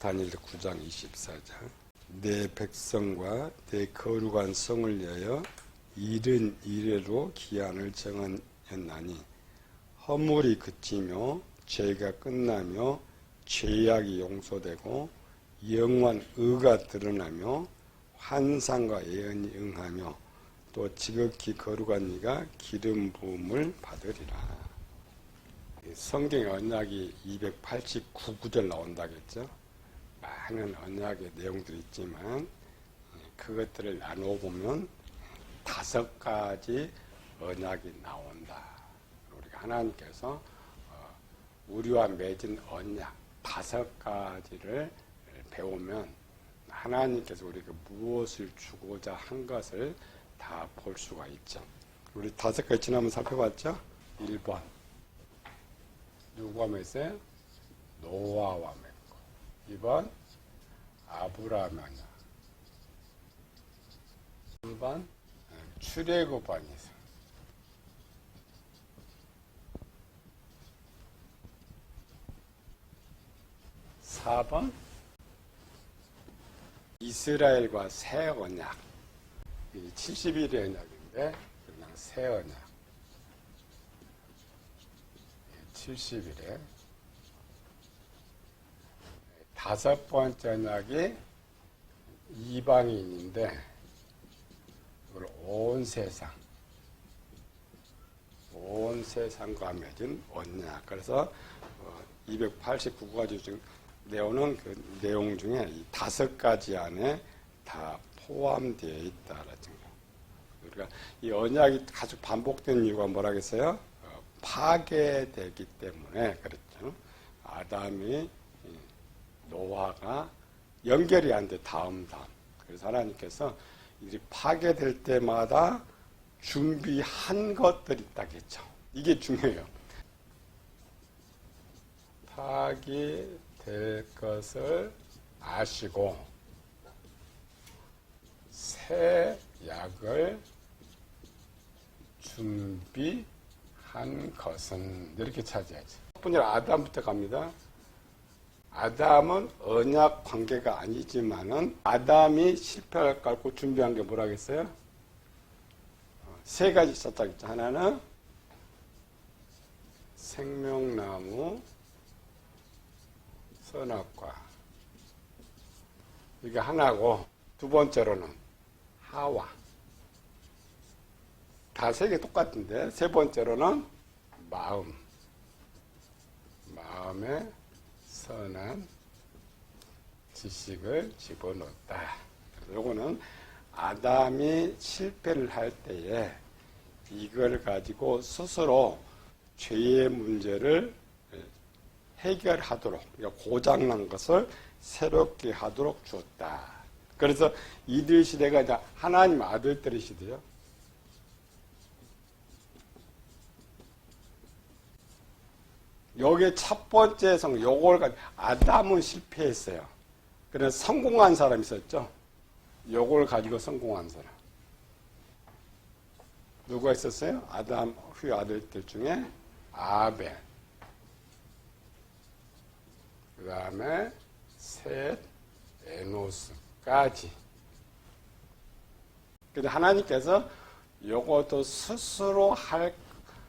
다니엘 9장 24절. 내 백성과 내 거룩한 성을 위하여 이른 이래로 기한을 정하였나니 허물이 그치며 죄가 끝나며 죄악이 용서되고 영원한 의가 드러나며 환상과 예언이 응하며 또 지극히 거룩한 이가 기름 부음을 받으리라. 성경의 언약이 289구절 나온다겠죠. 많은 언약의 내용들이 있지만 그것들을 나누어 보면 5가지 언약이 나온다. 우리가 하나님께서 우리와 맺은 언약 5가지를 배우면 하나님께서 우리가 무엇을 주고자 한 것을 다 볼 수가 있죠. 우리 5가지 지난번 살펴봤죠. 1번 누구와 맺어요? 노아와 맺고. 2번 아브라함과. 3번 출애굽반에서. 4번 이스라엘과 새 언약. 70일의 언약인데 그냥 새 언약. 70일에 5번째 언약이 이방인인데 그걸 온 세상과 맺은 언약. 그래서 289가지 중 내용은 그 내용 중에 이 5가지 안에 다 포함되어 있다라는 거. 우리가 이 언약이 계속 반복되는 이유가 뭐라겠어요? 파괴되기 때문에 그렇죠. 아담이 노아가 연결이 안 돼. 다음. 그래서 하나님께서 이 파괴될 때마다 준비한 것들이 있다겠죠. 이게 중요해요. 파괴될 것을 아시고 새 약을 준비한 것은 이렇게 찾아야지. 첫 번째로 아담부터 갑니다. 아담은 언약 관계가 아니지만은 아담이 실패할 것 같고 준비한 게 뭐라겠어요? 3가지 있었다겠죠. 하나는 생명나무 선악과. 이게 하나고, 2번째로는 하와. 다 3개 똑같은데, 3번째로는 마음에 선한 지식을 집어넣었다. 요거는 아담이 실패를 할 때에 이걸 가지고 스스로 죄의 문제를 해결하도록, 그러니까 고장난 것을 새롭게 하도록 주었다. 그래서 이들 시대가 이제 하나님 아들들의 시대요. 여기에 첫 번째 요걸 아담은 실패했어요. 그래서 성공한 사람이 있었죠. 요걸 가지고 성공한 사람. 누가 있었어요? 아담 후 아들들 중에 아벨. 그 다음에 셋, 에노스까지. 근데 하나님께서 요것도 스스로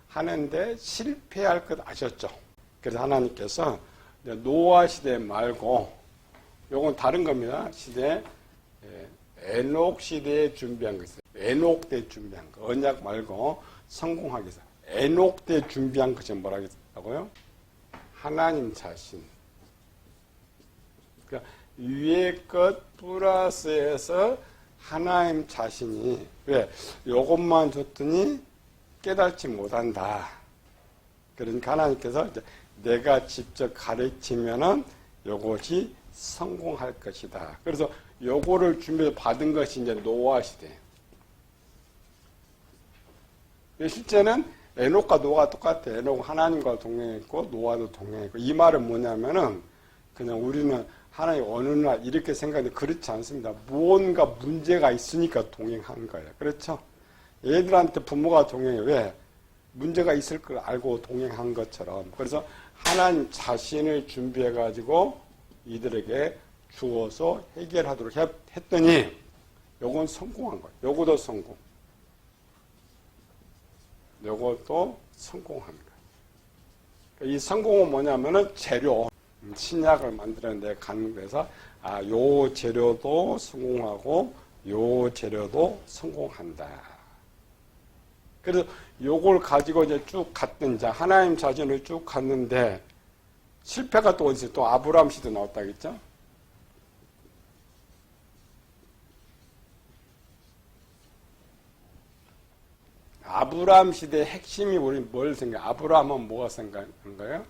하는데 실패할 것 아셨죠? 그래서 하나님께서 노아 시대 말고 요건 다른 겁니다. 시대 에녹 시대에 준비한 거 있어요. 에녹 때 준비한 거. 언약 말고 성공하기 위해서. 에녹 때 준비한 것이 뭐라고요? 하나님 자신. 그러니까 위의 것 플러스해서 하나님 자신이 왜? 요것만 줬더니 깨닫지 못한다. 그러니까 하나님께서 이제 내가 직접 가르치면은 요것이 성공할 것이다. 그래서 요거를 준비해서 받은 것이 이제 노아 시대. 실제는 에녹과 노아가 똑같아. 에녹은 하나님과 동행했고 노아도 동행했고. 이 말은 뭐냐면은 그냥 우리는 하나님 어느 날 이렇게 생각하는데 그렇지 않습니다. 무언가 문제가 있으니까 동행한 거예요. 그렇죠? 얘들한테 부모가 동행해. 왜? 문제가 있을 걸 알고 동행한 것처럼. 그래서 하나님 자신을 준비해가지고 이들에게 주어서 해결하도록 했더니 요건 성공한 거예요. 요것도 성공. 요것도 성공한 거예요. 이 성공은 뭐냐면은 재료, 신약을 만드는 데 가는 데서 요 재료도 성공하고 요 재료도 성공한다. 그래서 요걸 가지고 이제 쭉 갔는데 하나님 자신을 쭉 갔는데 실패가 또 어디서 또 아브라함 시대 나왔다겠죠? 아브라함 시대의 핵심이 우리 뭘 생각? 아브라함은 뭐가 생각하는 거예요?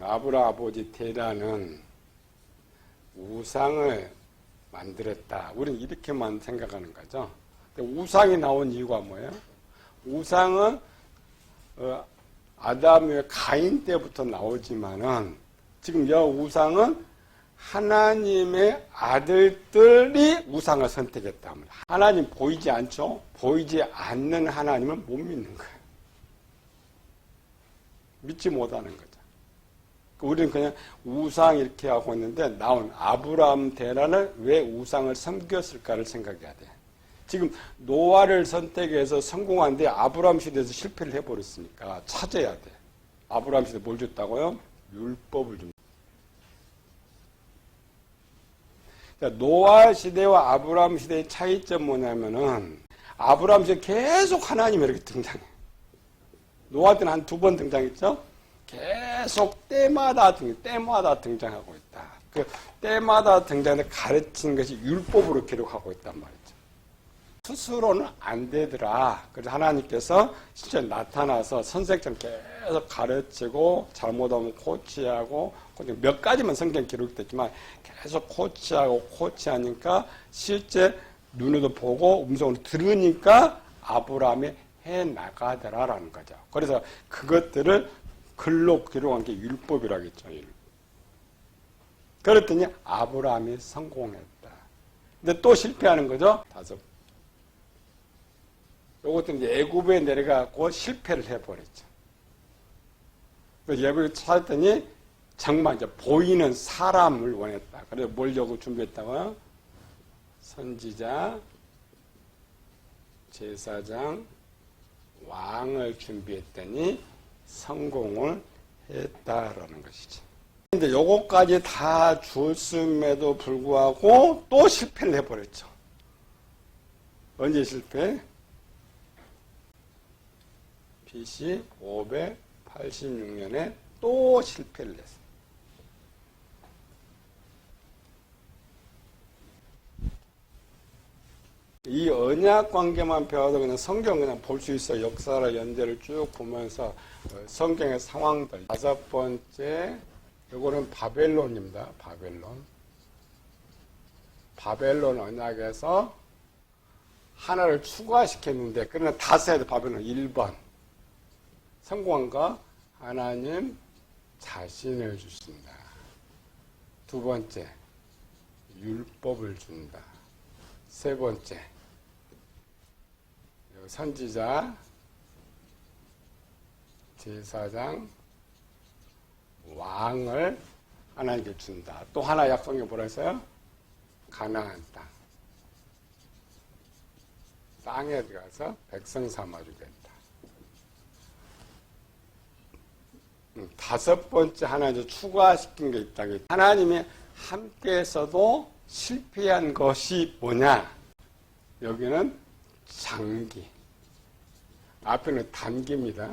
아브라함 아버지 테라는 우상을 만들었다. 우리는 이렇게만 생각하는 거죠. 근데 우상이 나온 이유가 뭐예요? 우상은 아담의 가인 때부터 나오지만은 지금 이 우상은 하나님의 아들들이 우상을 선택했다. 하나님 보이지 않죠? 보이지 않는 하나님을 못 믿는 거예요. 믿지 못하는 거죠. 우리는 그냥 우상 이렇게 하고 있는데 나온 아브라함 대라는 왜 우상을 섬겼을까를 생각해야 돼. 지금 노아를 선택해서 성공한데 아브라함 시대에서 실패를 해버렸으니까 찾아야 돼. 아브라함 시대 뭘 줬다고요? 율법을 줍니다. 노아 시대와 아브라함 시대의 차이점 뭐냐면은 아브라함 시대 계속 하나님이 이렇게 등장해. 노아 때는 한 2번 등장했죠? 계속 때마다 등장하고 있다. 그 때마다 등장해 가르치는 것이 율법으로 기록하고 있단 말이죠. 스스로는 안 되더라. 그래서 하나님께서 진짜 나타나서 선생처럼 계속 가르치고 잘못하면 코치하고 몇 가지만 성경 기록됐지만 계속 코치하니까 실제 눈으로 보고 음성으로 들으니까 아브라함이 해나가더라라는 거죠. 그래서 그것들을 글로 기록한 게 율법이라겠죠. 그랬더니 아브라함이 성공했다. 근데 또 실패하는 거죠. 5. 요것도 이제 애굽에 내려가고 실패를 해버렸죠. 그래서 애굽에 찾았더니 정말 이제 보이는 사람을 원했다. 그래서 뭘 여고 준비했다고요? 선지자, 제사장, 왕을 준비했더니 성공을 했다라는 것이죠. 근데 요것까지 다 줬음에도 불구하고 또 실패를 해버렸죠. 언제 실패? BC 586년에 또 실패를 했어요. 이 언약 관계만 배워도 그냥 성경 그냥 볼 수 있어요. 역사를 연대를 쭉 보면서 성경의 상황들. 5번째, 이거는 바벨론입니다. 바벨론 언약에서 하나를 추가시켰는데, 그러나 다 써야 돼. 바벨론 1번. 성공한가? 하나님 자신을 주신다. 2번째, 율법을 준다. 3번째, 선지자, 제사장, 왕을 하나님께 준다. 또 하나 약속이 뭐라 했어요? 가나안 땅. 땅에 들어가서 백성 삼아주겠다. 5번째 하나 이제 추가시킨 게 있다. 하나님이 함께해서도 실패한 것이 뭐냐? 여기는 장기. 앞에는 단기입니다.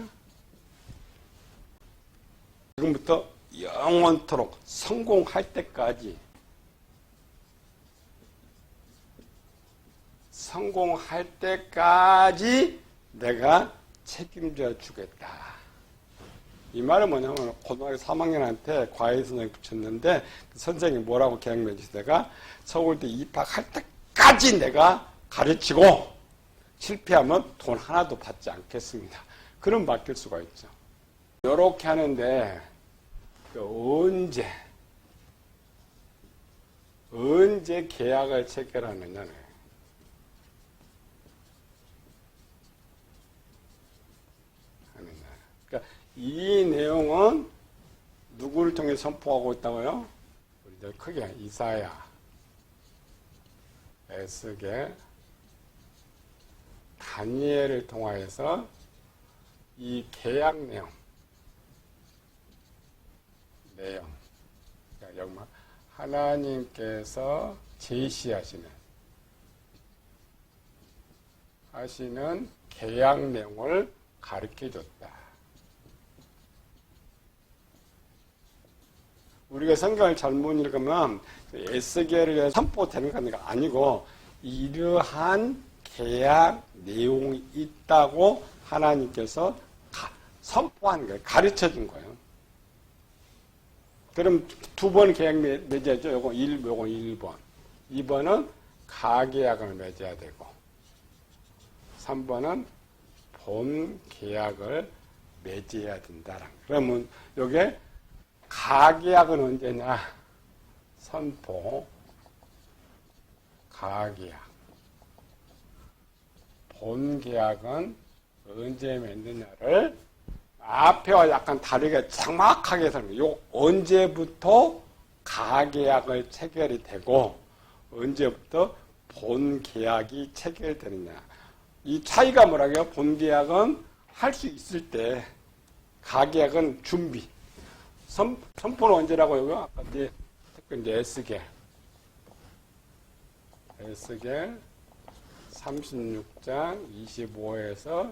지금부터 영원토록 성공할 때까지 내가 책임져 주겠다. 이 말은 뭐냐면 고등학교 3학년한테 과외 선생님이 붙였는데 그 선생님이 뭐라고 계약 맺으시다가 서울대 입학할 때까지 내가 가르치고 실패하면 돈 하나도 받지 않겠습니다. 그럼 맡길 수가 있죠. 이렇게 하는데 언제 계약을 체결하느냐는 그러니까 이 내용은 누구를 통해 선포하고 있다고요? 우리들 크게 이사야, 에스겔, 다니엘을 통하여서 이 계약 내용, 여기 하나님께서 제시하시는 계약 내용을 가르쳐 줬다. 우리가 성경을 잘못 읽으면 에스겔에 선포되는 게 아니고 이러한 계약 내용이 있다고 하나님께서 선포한 거예요. 가르쳐 준 거예요. 그럼 두 번 계약 맺어야죠. 요거 1번. 2번은 가계약을 맺어야 되고 3번은 본 계약을 맺어야 된다. 그러면 요게 가계약은 언제냐? 선포, 가계약. 본 계약은 언제 맺느냐를 앞에와 약간 다르게 정확하게 설명해요. 언제부터 가계약을 체결이 되고 언제부터 본 계약이 체결되느냐. 이 차이가 뭐라고요? 본 계약은 할 수 있을 때, 가계약은 준비. 선포는 언제라고요? 아까 이제 에스겔 36장 25에서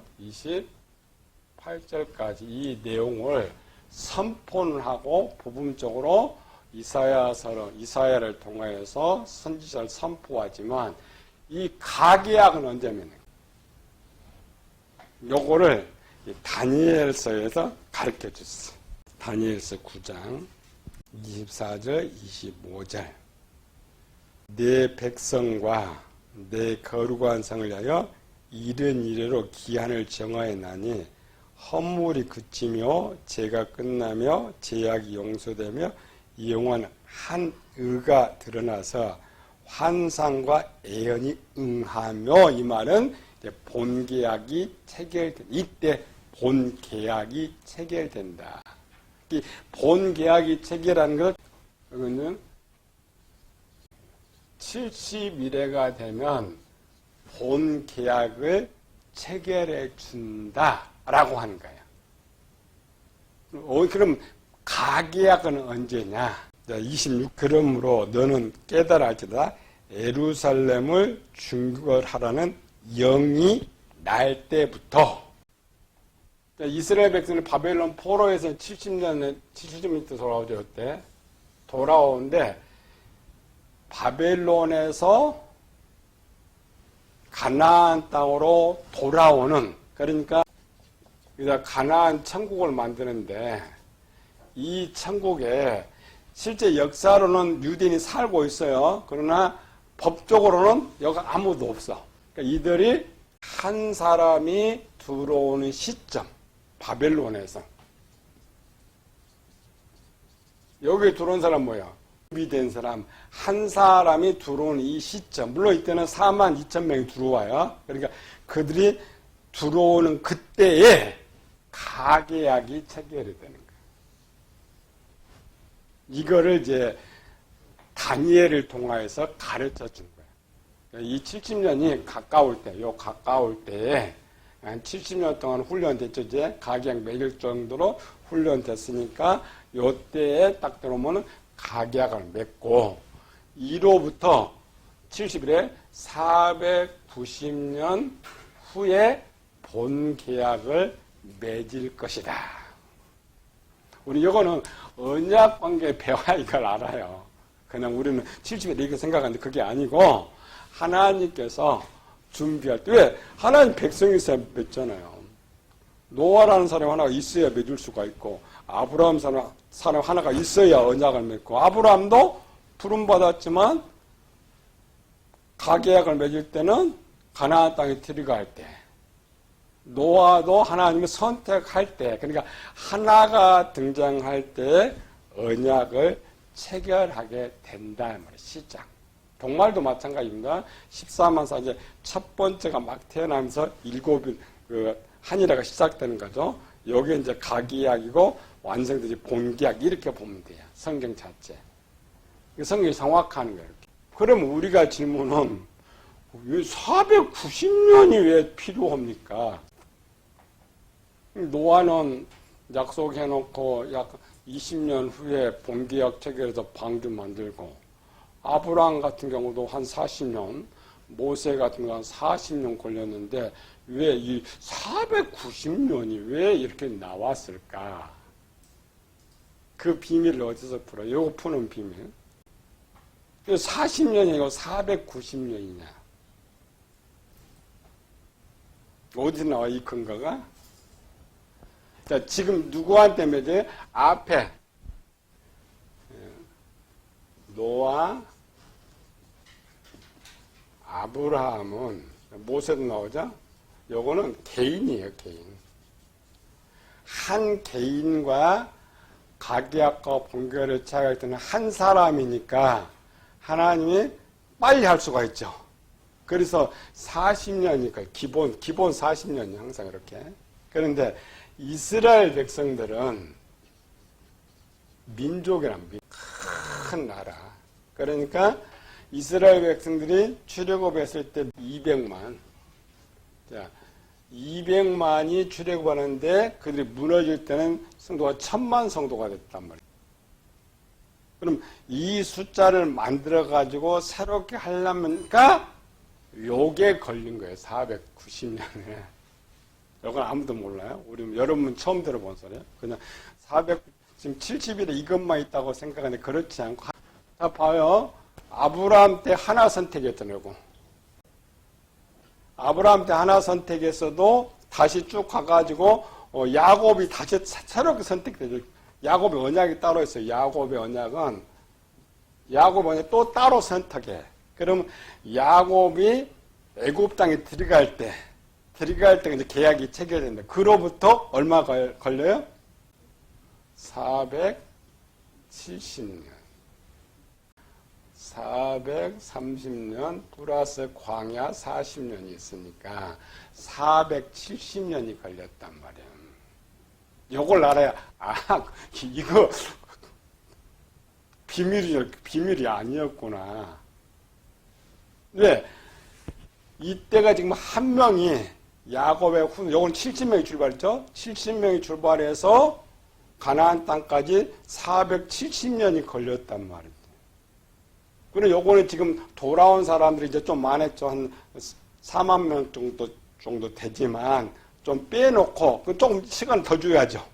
28절까지 이 내용을 선포를 하고 부분적으로 이사야를 통하여서 선지자를 선포하지만 이 가계약은 언제면 요거를 다니엘서에서 가르쳐 줬어요. 다니엘서 9장 24절 25절 내 백성과 내 거룩한 성을 위하여 이른 이래로 기한을 정하였나니 허물이 그치며 죄가 끝나며 죄악이 용서되며 영원한 한 의가 드러나서 환상과 애언이 응하며 이 말은 본 계약이 체결된 이때 본 계약이 체결된다. 이 본 계약이 체결한 것 이거는 70일에가 되면 본 계약을 체결해 준다라고 하는 거예요. 그럼 가계약은 언제냐? 26 그러므로 너는 깨달아지다 예루살렘을 중거하라는 영이 날 때부터 이스라엘 백성은 바벨론 포로에서 70년 돌아오죠. 그때 돌아오는데 바벨론에서 가나안 땅으로 돌아오는 그러니까 가나안 천국을 만드는데 이 천국에 실제 역사로는 유대인이 살고 있어요. 그러나 법적으로는 여기 아무도 없어. 그러니까 이들이 한 사람이 들어오는 시점 바벨론에서 여기 들어온 사람 뭐야? 준비된 사람 한 사람이 들어오는 이 시점 물론 이때는 42,000명이 들어와요. 그러니까 그들이 들어오는 그때에 가계약이 체결이 되는 거예요. 이거를 이제 다니엘을 통하여서 가르쳐 준 거예요. 이 70년이 가까울 때에 한 70년 동안 훈련됐죠. 이제 가계약 맺을 정도로 훈련됐으니까 요때에 딱 들어오면 가계약을 맺고 이로부터 70일에 490년 후에 본 계약을 맺을 것이다. 우리 이거는 언약 관계 배워야 이걸 알아요. 그냥 우리는 70일 이렇게 생각하는데 그게 아니고 하나님께서 준비할 때 왜? 하나님 백성이 있어야 맺잖아요. 노아라는 사람 하나가 있어야 맺을 수가 있고 아브라함 사람 하나가 있어야 언약을 맺고 아브라함도 부름받았지만 가계약을 맺을 때는 가나안 땅에 들어갈 때 노아도 하나님이 선택할 때 그러니까 하나가 등장할 때 언약을 체결하게 된다 말이에요. 시작. 동말도 마찬가지입니다. 14만 사제 첫 번째가 막 태어나면서 7일 한일화가 시작되는 거죠. 여기 이제 가기약이고 완성들이 본기약 이렇게 보면 돼요. 성경 자체. 성경이 정확한 거예요. 이렇게. 그럼 우리가 질문은 왜 490년이 왜 필요합니까? 노아는 약속해놓고 약 20년 후에 본기약 체결해서 방주 만들고 아브라함 같은 경우도 한 40년, 모세 같은 경우는 40년 걸렸는데 왜 이 490년이 왜 이렇게 나왔을까? 그 비밀을 어디서 풀어요? 이거 푸는 비밀. 40년이고 490년이냐? 어디 나와 이 근거가? 자, 지금 누구한테 맺어요? 앞에 노아, 아브라함은 모세도 나오죠? 요거는 개인이에요, 개인. 한 개인과 가계약과 본계를 차이할 때는 한 사람이니까 하나님이 빨리 할 수가 있죠. 그래서 40년이니까 기본 40년이 항상 이렇게. 그런데 이스라엘 백성들은 민족이란 큰 나라. 그러니까 이스라엘 백성들이 출애굽했을 때 200만. 자, 200만이 출애굽하는데 그들이 무너질 때는 성도가 1000만 성도가 됐단 말이에요. 그럼 이 숫자를 만들어 가지고 새롭게 하려면가 요게 걸린 거예요. 490년에. 이건 아무도 몰라요. 우리 여러분 처음 들어본 소리예요. 그냥 지금 70일에 이것만 있다고 생각하는데 그렇지 않고. 자, 봐요. 아브라함 때 하나 선택했더라고. 아브라함 때 하나 선택했어도 다시 쭉 가가지고 야곱이 다시 새롭게 선택되죠. 야곱의 언약이 따로 있어요. 야곱의 언약은 또 따로 선택해. 그럼 야곱이 애굽 땅에 들어갈 때 이제 계약이 체결된다. 그로부터 얼마 걸려요? 470년. 430년 플러스 광야 40년이 있으니까 470년이 걸렸단 말이에요. 요걸 알아야, 이거 비밀이 아니었구나. 왜? 이때가 지금 한 명이 야곱의 요건 70명이 출발했죠? 70명이 출발해서 가나안 땅까지 470년이 걸렸단 말이에요. 그리고 요거는 지금 돌아온 사람들이 이제 좀 많았죠. 한 4만 명 정도 되지만 좀 빼놓고 조금 시간을 더 줘야죠.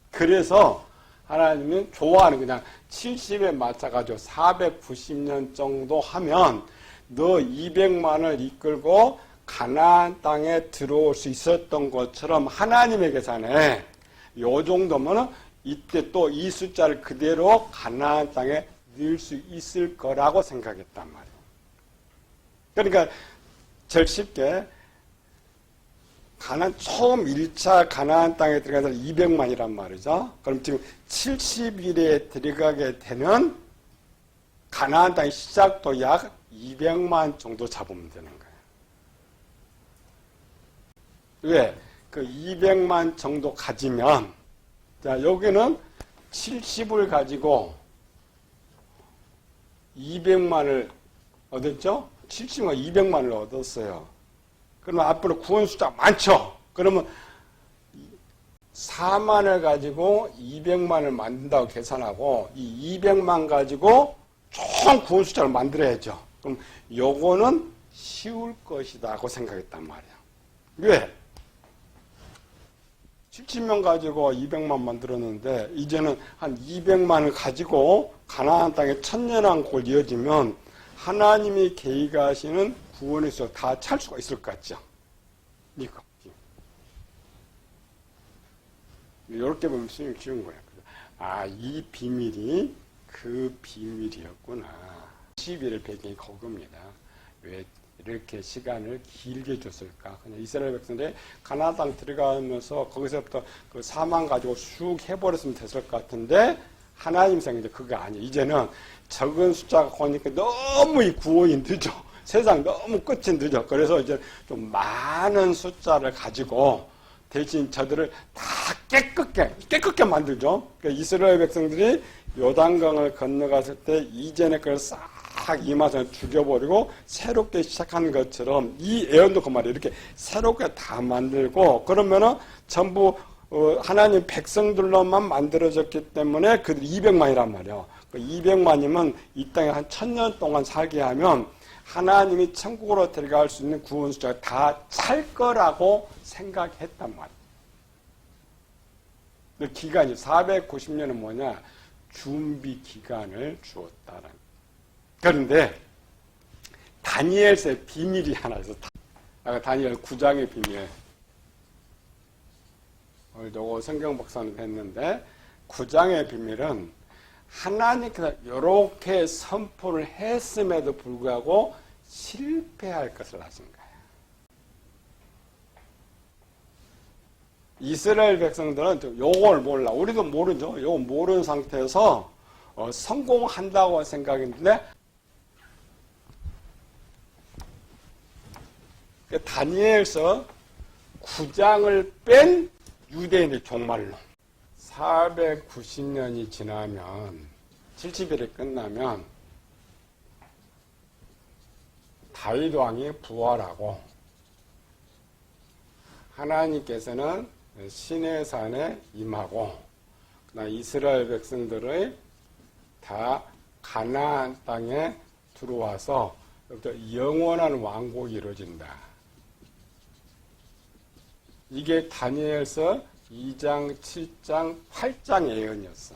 그래서 하나님은 좋아하는 그냥 70에 맞춰가지고 490년 정도 하면 너 200만을 이끌고 가나안 땅에 들어올 수 있었던 것처럼 하나님의 계산에 요 정도면 이때 또 이 숫자를 그대로 가나안 땅에 넣을 수 있을 거라고 생각했단 말이에요. 그러니까 제일 쉽게 처음 1차 가나안 땅에 들어가서 200만이란 말이죠. 그럼 지금 70일에 들어가게 되는 가나안 땅의 시작도 약 200만 정도 잡으면 되는 거예요. 왜? 그 200만 정도 가지면, 자, 여기는 70을 가지고 200만을 얻었죠? 70만 200만을 얻었어요. 그러면 앞으로 구원 숫자 많죠? 그러면 4만을 가지고 200만을 만든다고 계산하고 이 200만 가지고 총 구원 숫자를 만들어야죠. 그럼 요거는 쉬울 것이다고 생각했단 말이에요. 왜? 70명 가지고 200만 만들었는데 이제는 한 200만을 가지고 가나안 땅에 천년왕 국을 이어지면 하나님이 계획하시는 구원의 수 다 찰 수가 있을 것 같죠? 이거. 이렇게 보면 수익 쉬운 거예요. 이 비밀이 그 비밀이었구나. 10일의 배경이 그겁니다. 왜 이렇게 시간을 길게 줬을까? 그냥 이스라엘 백성들이 가나안 땅 들어가면서 거기서부터 그 사망 가지고 쑥 해버렸으면 됐을 것 같은데 하나님 생각에 그게 아니에요. 이제는 적은 숫자가 오니까 너무 이 구원이 늦어. 세상 너무 끝이 늦어. 그래서 이제 좀 많은 숫자를 가지고 대신 저들을 다 깨끗게 만들죠. 그러니까 이스라엘 백성들이 요단강을 건너갔을 때 이전에 그걸 싹 이마선에 죽여버리고 새롭게 시작한 것처럼 이 예언도 그 말이에요. 이렇게 새롭게 다 만들고 그러면은 전부 하나님 백성들로만 만들어졌기 때문에 그들 200만이란 말이에요. 200만이면 이 땅에 한 1000년 동안 살게 하면 하나님이 천국으로 데려갈 수 있는 구원 숫자가 다 찰 거라고 생각했단 말이에요. 그 기간이 490년은 뭐냐? 준비 기간을 주었다는. 그런데 다니엘서의 비밀이 하나 있어. 다니엘 9장의 비밀. 오늘 요거 성경 박사는 했는데 9장의 비밀은 하나님께서 이렇게 선포를 했음에도 불구하고 실패할 것을 아신 거예요. 이스라엘 백성들은 요걸 몰라. 우리도 모르죠. 요거 모르는 상태에서 성공한다고 생각했는데 다니엘서 9장을 뺀 유대인의 종말론. 490년이 지나면 70일이 끝나면 다윗 왕이 부활하고 하나님께서는 시내산에 임하고 이스라엘 백성들의 다 가나안 땅에 들어와서 영원한 왕국이 이루어진다. 이게 다니엘서 2장, 7장, 8장 예언이었어.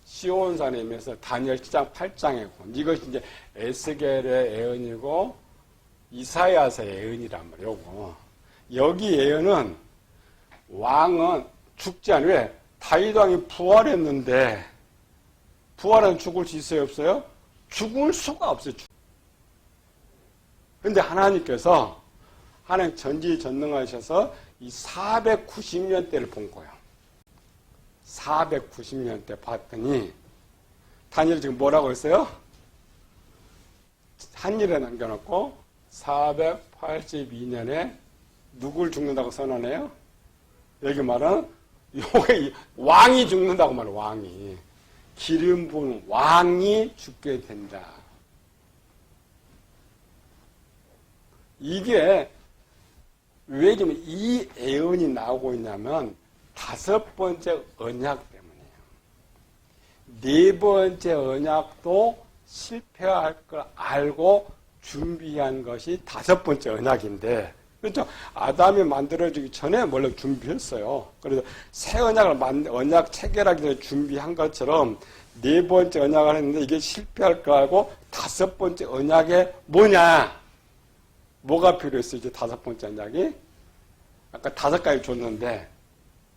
시온산에 임해서 다니엘 7장, 8장이고 이것이 이제 에스겔의 예언이고 이사야서의 예언이란 말이에요. 요거. 여기 예언은 왕은 죽지 않아요. 왜? 다윗 왕이 부활했는데 부활은 죽을 수 있어요? 없어요? 죽을 수가 없어요. 그런데 하나님께서 하나님 전지전능하셔서 이 490년대를 본 거예요. 490년대 봤더니 다니엘 지금 뭐라고 했어요? 한 일에 남겨놓고 482년에 누굴 죽는다고 선언해요? 여기 말은 요게 왕이 죽는다고 말해요. 왕이. 기름 부은 왕이 죽게 된다. 이게 왜 지금 이 예언이 나오고 있냐면 5번째 언약 때문이에요. 4번째 언약도 실패할 걸 알고 준비한 것이 5번째 언약인데, 그렇죠? 아담이 만들어지기 전에 원래 준비했어요. 그래서 새 언약을 언약 체결하기 전에 준비한 것처럼 4번째 언약을 했는데 이게 실패할 거 알고 5번째 언약에 뭐냐? 뭐가 필요했어요? 이제 5번째 언약이? 아까 5가지 줬는데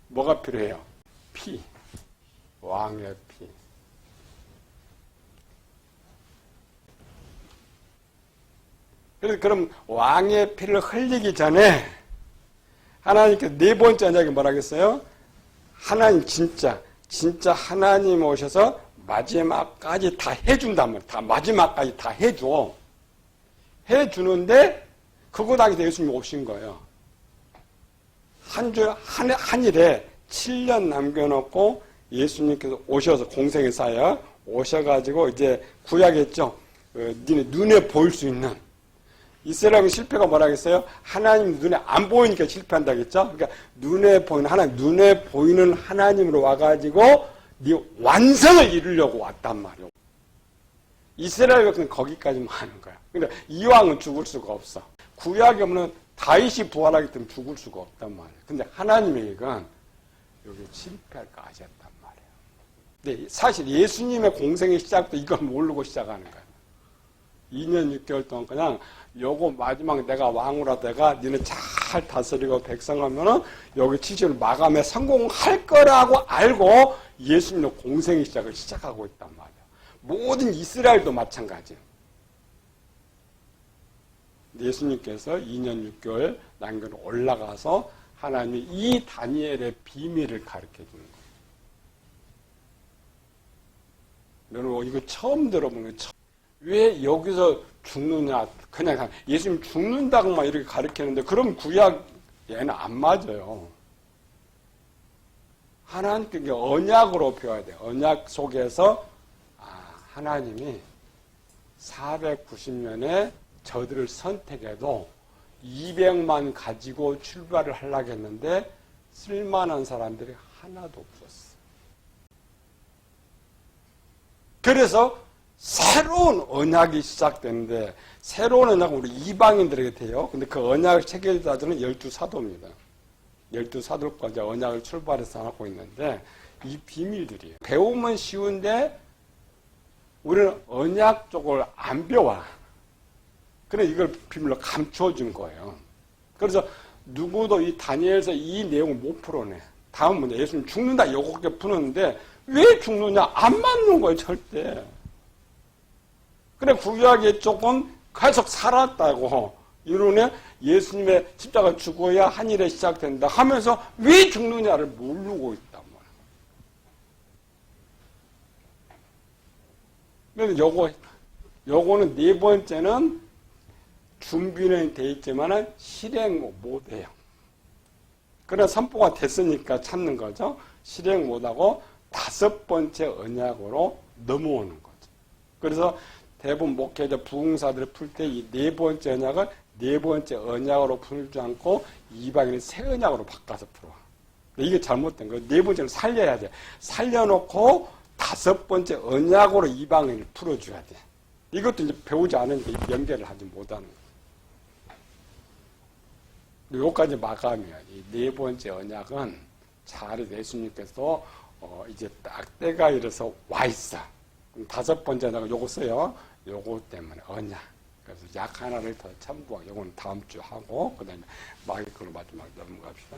뭐가 필요해요? 피. 왕의 피. 그래서 그럼 왕의 피를 흘리기 전에 하나님께서 4번째 언약이 뭐라겠어요? 하나님 진짜 하나님 오셔서 마지막까지 다 해준단 말이에요. 다 마지막까지 다 해줘. 해주는데 그거 당해서 예수님이 오신 거예요. 한 일에 7년 남겨놓고 예수님께서 오셔서 공생에 쌓여 오셔가지고 이제 구약했죠. 니네 눈에 보일 수 있는 이스라엘 실패가 뭐라겠어요? 하나님 눈에 안 보이니까 실패한다겠죠. 그러니까 눈에 보이는 하나님, 눈에 보이는 하나님으로 와가지고 네 완성을 이루려고 왔단 말이에요. 이스라엘 백성은 거기까지만 하는 거야. 그러니까 이왕은 죽을 수가 없어. 구약에 없는 다윗이 부활하기 때문에 죽을 수가 없단 말이에요. 근데 하나님의 얘기는 여기 실패할 거 아셨단 말이에요. 근데 사실 예수님의 공생의 시작도 이걸 모르고 시작하는 거예요. 2년 6개월 동안 그냥 요거 마지막 내가 왕으로 내가 니네 잘 다스리고 백성하면은 여기 70을 마감에 성공할 거라고 알고 예수님의 공생의 시작을 시작하고 있단 말이에요. 모든 이스라엘도 마찬가지예요. 예수님께서 2년 6개월 남겨 올라가서 하나님이 이 다니엘의 비밀을 가르쳐 주는 거예요. 여러분 이거 처음 들어보는 거예요. 왜 여기서 죽느냐? 그냥 예수님 죽는다고만 이렇게 가르치는데 그럼 구약 얘는 안 맞아요. 하나님께 언약으로 배워야 돼요. 언약 속에서 하나님이 490년에 저들을 선택해도 200만 가지고 출발을 하려고 했는데 쓸만한 사람들이 하나도 없었어. 그래서 새로운 언약이 시작되는데 새로운 언약은 우리 이방인들에게 돼요. 근데 그 언약을 체결한 자들은 12사도입니다. 12사도과 이제 언약을 출발해서 하고 있는데 이 비밀들이에요. 배우면 쉬운데 우리는 언약 쪽을 안 배워. 그래 이걸 비밀로 감춰준 거예요. 그래서 누구도 이 다니엘서 이 내용을 못 풀어내. 다음 문제 예수님 죽는다 이렇게 푸는데 왜 죽느냐 안 맞는 거예요 절대. 그래 구약의 쪽은 계속 살았다고 이론에 예수님의 십자가 죽어야 한 일에 시작된다 하면서 왜 죽느냐를 모르고 있단 말이에요. 그래서 요거는 네 번째는 준비는 돼 있지만은 실행 못해요. 그러나 선포가 됐으니까 찾는 거죠. 실행 못하고 다섯 번째 언약으로 넘어오는 거죠. 그래서 대부분 목회자 부흥사들을 풀 때 이 네 번째 언약을 네 번째 언약으로 풀지 않고 이방인은 새 언약으로 바꿔서 풀어. 이게 잘못된 거예요. 네 번째는 살려야 돼. 살려놓고 다섯 번째 언약으로 이방인을 풀어줘야 돼. 이것도 이제 배우지 않으니까 연결을 하지 못하는 거예요. 여기까지 마감이야. 이 네 번째 언약은 잘 예수님께서 이제 딱 때가 이래서 와 있어. 그럼 다섯 번째 언약은 요거 써요. 요거 때문에 언약. 그래서 약 하나를 더 첨부하고 요거는 다음 주 하고 그다음에 마지막으로 넘어갑시다.